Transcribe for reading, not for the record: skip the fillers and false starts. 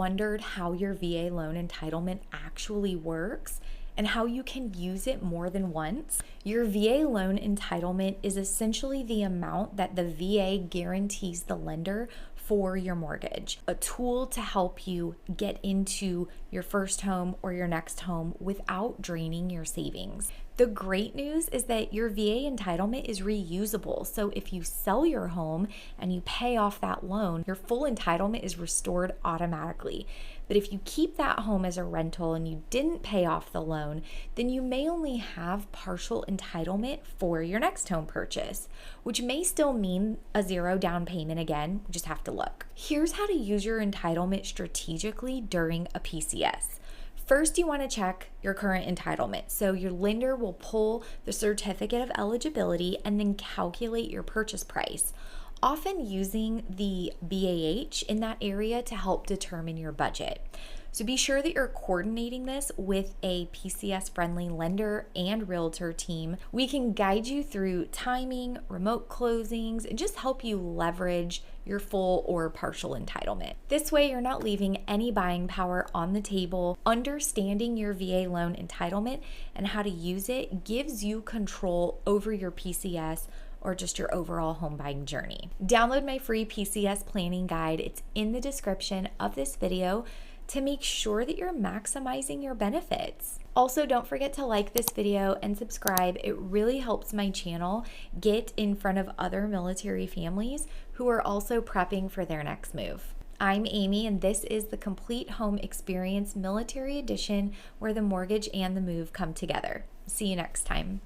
wondered how your VA loan entitlement actually works and how you can use it more than once? Your VA loan entitlement is essentially the amount that the VA guarantees the lender for your mortgage, a tool to help you get into your first home or your next home without draining your savings. The great news is that your VA entitlement is reusable. So if you sell your home and you pay off that loan, your full entitlement is restored automatically. But if you keep that home as a rental and you didn't pay off the loan, then you may only have partial entitlement for your next home purchase, which may still mean a zero down payment again. You just have to look. Here's how to use your entitlement strategically during a PCS. First, you want to check your current entitlement. So your lender will pull the certificate of eligibility and then calculate your purchase price, often using the BAH in that area to help determine your budget. So be sure that you're coordinating this with a PCS-friendly lender and realtor team. We can guide you through timing, remote closings, and just help you leverage your full or partial entitlement. This way, you're not leaving any buying power on the table. Understanding your VA loan entitlement and how to use it gives you control over your PCS or just your overall home buying journey. Download my free PCS planning guide. It's in the description of this video to make sure that you're maximizing your benefits. Also, don't forget to like this video and subscribe. It really helps my channel get in front of other military families who are also prepping for their next move. I'm Aimey, and this is the Complete Home Experience Military Edition, where the mortgage and the move come together. See you next time.